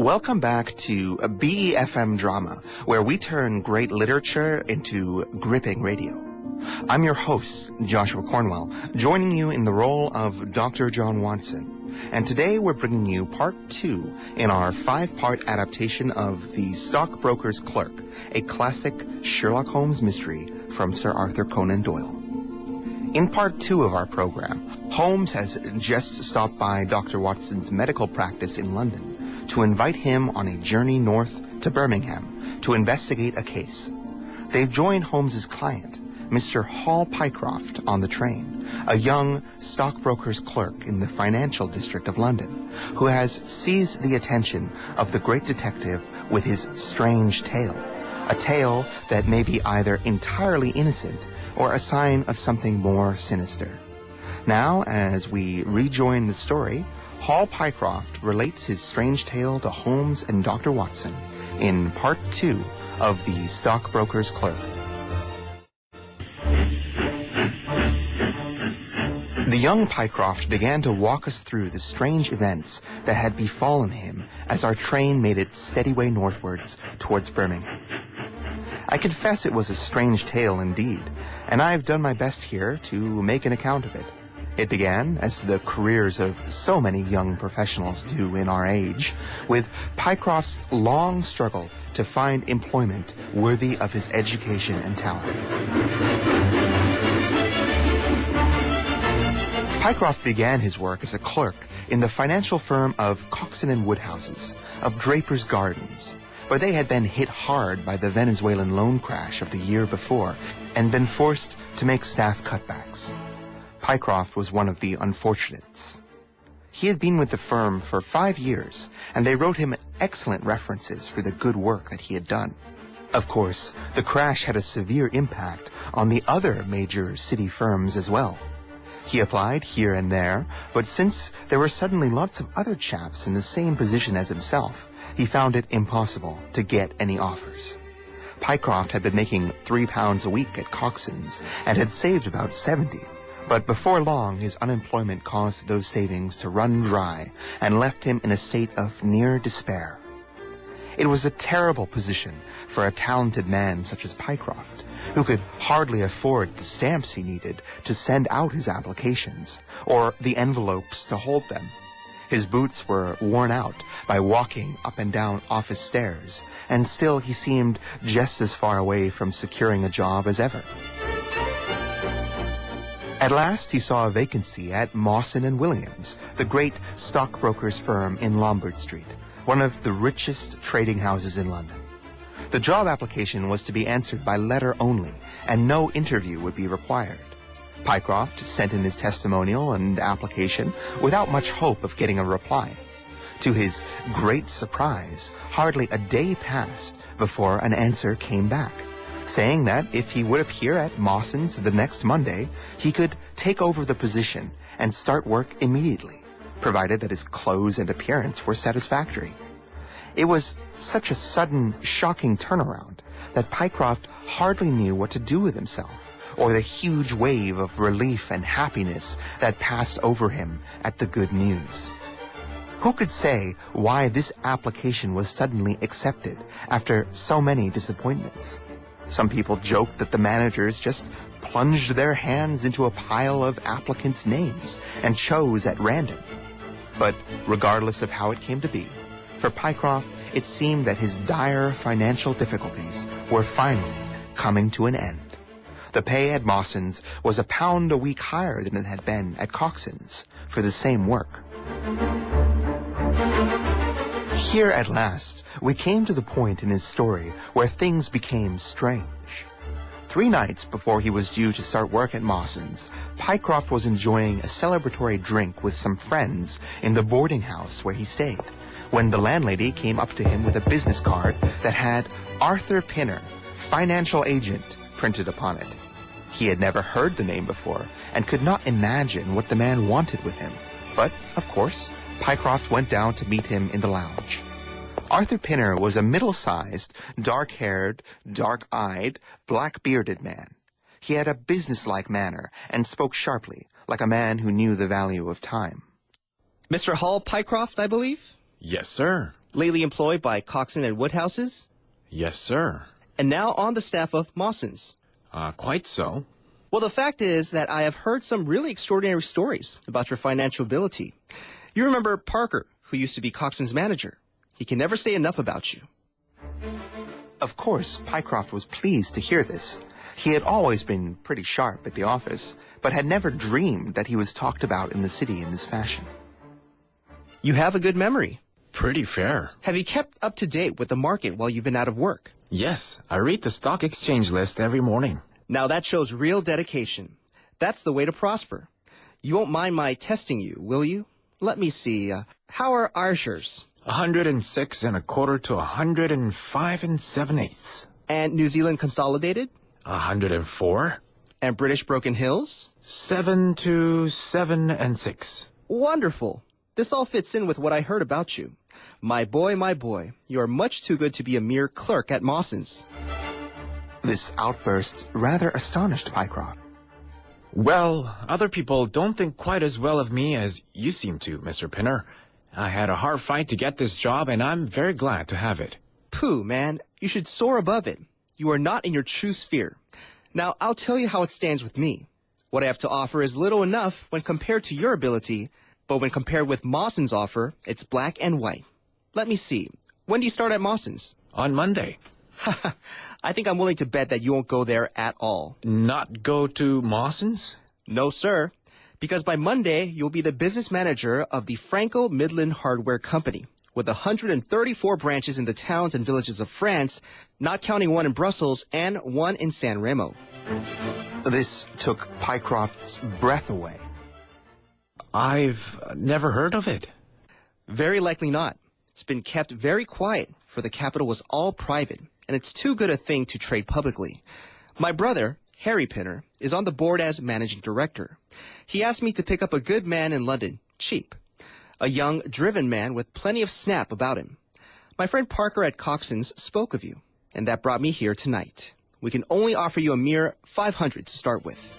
Welcome back to BeFM Drama, where we turn great literature into gripping radio. I'm your host, Joshua Cornwell, joining you in the role of Dr. John Watson. And today we're bringing you part 2 in our 5-part adaptation of The Stockbroker's Clerk, a classic Sherlock Holmes mystery from Sir Arthur Conan Doyle. In part 2 of our program, Holmes has just stopped by Dr. Watson's medical practice in London to invite him on a journey north to Birmingham to investigate a case. They've joined Holmes's client, Mr. Hall Pycroft, on the train, a young stockbroker's clerk in the financial district of London, who has seized the attention of the great detective with his strange tale, a tale that may be either entirely innocent or a sign of something more sinister. Now, as we rejoin the story, Hall Pycroft relates his strange tale to Holmes and Dr. Watson in part 2 of The Stockbroker's Clerk. The young Pycroft began to walk us through the strange events that had befallen him as our train made its steady way northwards towards Birmingham. I confess it was a strange tale indeed, and I've done my best here to make an account of it. It began, as the careers of so many young professionals do in our age, with Pycroft's long struggle to find employment worthy of his education and talent. Pycroft began his work as a clerk in the financial firm of Coxon and Woodhouses, of Draper's Gardens, but they had been hit hard by the Venezuelan loan crash of the year before and been forced to make staff cutbacks. Pycroft was one of the unfortunates. He had been with the firm for 5 years, and they wrote him excellent references for the good work that he had done. Of course, the crash had a severe impact on the other major city firms as well. He applied here and there, but since there were suddenly lots of other chaps in the same position as himself, he found it impossible to get any offers. Pycroft had been making £3 a week at Coxon's and had saved about 70. But before long, his unemployment caused those savings to run dry and left him in a state of near despair. It was a terrible position for a talented man such as Pycroft, who could hardly afford the stamps he needed to send out his applications, or the envelopes to hold them. His boots were worn out by walking up and down office stairs, and still he seemed just as far away from securing a job as ever. At last he saw a vacancy at Mawson Williams, the great stockbroker's firm in Lombard Street, one of the richest trading houses in London. The job application was to be answered by letter only, and no interview would be required. Pycroft sent in his testimonial and application without much hope of getting a reply. To his great surprise, hardly a day passed before an answer came back, saying that if he would appear at Mawson's the next Monday, he could take over the position and start work immediately, provided that his clothes and appearance were satisfactory. It was such a sudden, shocking turnaround that Pycroft hardly knew what to do with himself, or the huge wave of relief and happiness that passed over him at the good news. Who could say why this application was suddenly accepted after so many disappointments? Some people joked that the managers just plunged their hands into a pile of applicants' names and chose at random. But regardless of how it came to be, for Pycroft, it seemed that his dire financial difficulties were finally coming to an end. The pay at Mawson's was £1 a week higher than it had been at Coxon's for the same work. Here at last, we came to the point in his story where things became strange. 3 nights before he was due to start work at Mawson's, Pycroft was enjoying a celebratory drink with some friends in the boarding house where he stayed, when the landlady came up to him with a business card that had Arthur Pinner, financial agent, printed upon it. He had never heard the name before and could not imagine what the man wanted with him, but, of course, Pycroft went down to meet him in the lounge. Arthur Pinner was a middle-sized, dark-haired, dark-eyed, black-bearded man. He had a business-like manner and spoke sharply, like a man who knew the value of time. Mr. Hall Pycroft, I believe? Yes, sir. Lately employed by Coxon and Woodhouses? Yes, sir. And now on the staff of Mawson's. Quite so. Well, the fact is that I have heard some really extraordinary stories about your financial ability. You remember Parker, who used to be Coxon's manager. He can never say enough about you. Of course, Pycroft was pleased to hear this. He had always been pretty sharp at the office, but had never dreamed that he was talked about in the city in this fashion. You have a good memory. Pretty fair. Have you kept up to date with the market while you've been out of work? Yes, I read the stock exchange list every morning. Now that shows real dedication. That's the way to prosper. You won't mind my testing you, will you? Let me see. How are our shares? 106 1/4 to 105 7/8. And New Zealand Consolidated? 104. And British Broken Hills? 7 to 7 6. Wonderful. This all fits in with what I heard about you. My boy, you are much too good to be a mere clerk at Mawson's. This outburst rather astonished Pycroft. Well, other people don't think quite as well of me as you seem to, Mr. Pinner. I had a hard fight to get this job, and I'm very glad to have it. Pooh, man. You should soar above it. You are not in your true sphere. Now, I'll tell you how it stands with me. What I have to offer is little enough when compared to your ability, but when compared with Mawson's offer, it's black and white. Let me see. When do you start at Mawson's? On Monday. I think I'm willing to bet that you won't go there at all. Not go to Mawson's? No, sir. Because by Monday, you'll be the business manager of the Franco Midland Hardware Company, with 134 branches in the towns and villages of France, not counting one in Brussels and one in San Remo. This took Pycroft's breath away. I've never heard of it. Very likely not. It's been kept very quiet, for the capital was all private, and it's too good a thing to trade publicly. My brother, Harry Pinner, is on the board as managing director. He asked me to pick up a good man in London, cheap. A young, driven man with plenty of snap about him. My friend Parker at Coxon's spoke of you, and that brought me here tonight. We can only offer you a mere 500 to start with.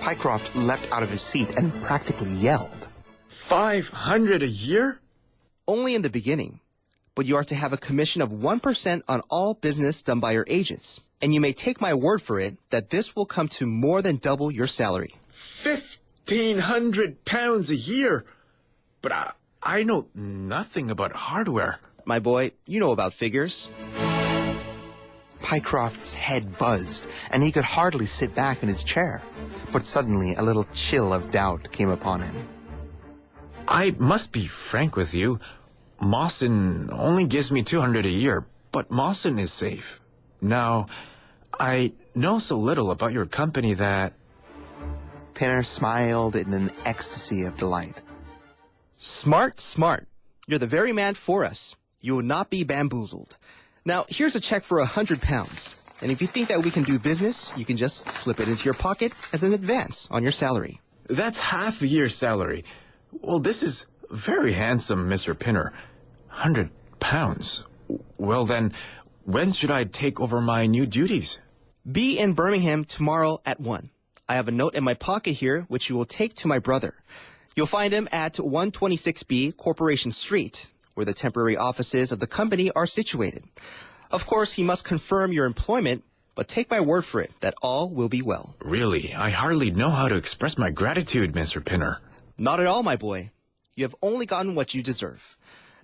Pycroft leapt out of his seat and practically yelled. 500 a year? Only in the beginning. But you are to have a commission of 1% on all business done by your agents. And you may take my word for it that this will come to more than double your salary. £1,500 a year? But I know nothing about hardware. My boy, you know about figures. Pycroft's head buzzed, and he could hardly sit back in his chair. But suddenly a little chill of doubt came upon him. I must be frank with you. Mawson only gives me 200 a year, but Mawson is safe. Now, I know so little about your company that... Pinner smiled in an ecstasy of delight. Smart, smart. You're the very man for us. You will not be bamboozled. Now, here's a check for £100. And if you think that we can do business, you can just slip it into your pocket as an advance on your salary. That's half a year's salary. Well, this is very handsome, Mr. Pinner. £100. Well, then, when should I take over my new duties? Be in Birmingham tomorrow at 1. I have a note in my pocket here, which you will take to my brother. You'll find him at 126B Corporation Street, where the temporary offices of the company are situated. Of course, he must confirm your employment, but take my word for it that all will be well. Really, I hardly know how to express my gratitude, Mr. Pinner. Not at all, my boy. You have only gotten what you deserve.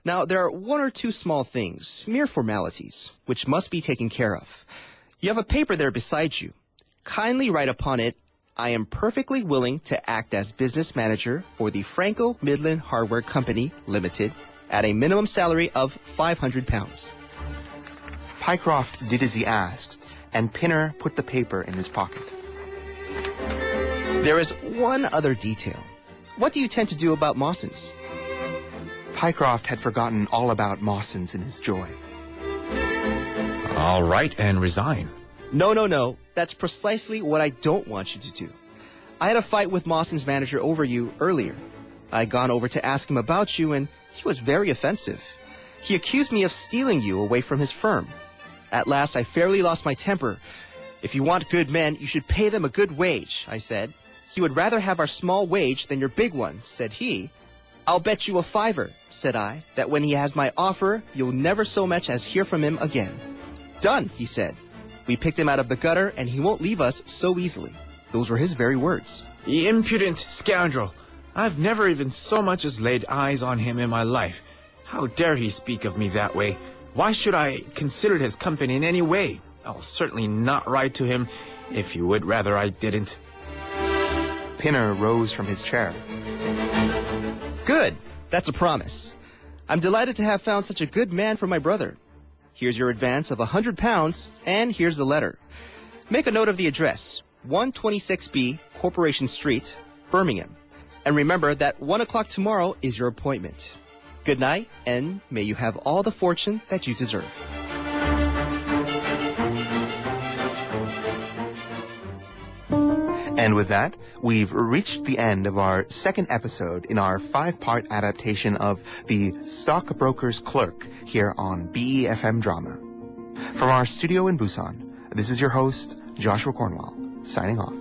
Now, there are one or two small things, mere formalities, which must be taken care of. You have a paper there beside you. Kindly write upon it, I am perfectly willing to act as business manager for the Franco Midland Hardware Company, Limited, at a minimum salary of £500. Pycroft did as he asked, and Pinner put the paper in his pocket. There is one other detail. What do you tend to do about Mawson's? Pycroft had forgotten all about Mawson's in his joy. I'll write and resign. No. That's precisely what I don't want you to do. I had a fight with Mawson's manager over you earlier. I'd gone over to ask him about you, and he was very offensive. He accused me of stealing you away from his firm. At last, I fairly lost my temper. If you want good men, you should pay them a good wage, I said. He would rather have our small wage than your big one, said he. I'll bet you a $5, said I, that when he has my offer, you'll never so much as hear from him again. Done, he said. We picked him out of the gutter, and he won't leave us so easily. Those were his very words. The impudent scoundrel. I've never even so much as laid eyes on him in my life. How dare he speak of me that way? Why should I consider his company in any way? I'll certainly not write to him if you would rather I didn't. Pinner rose from his chair. Good. That's a promise. I'm delighted to have found such a good man for my brother. Here's your advance of £100, and here's the letter. Make a note of the address, 126B, Corporation Street, Birmingham. And remember that 1 o'clock tomorrow is your appointment. Good night, and may you have all the fortune that you deserve. And with that, we've reached the end of our second episode in our 5-part adaptation of The Stockbroker's Clerk here on BeFM Drama. From our studio in Busan, this is your host, Joshua Cornwell, signing off.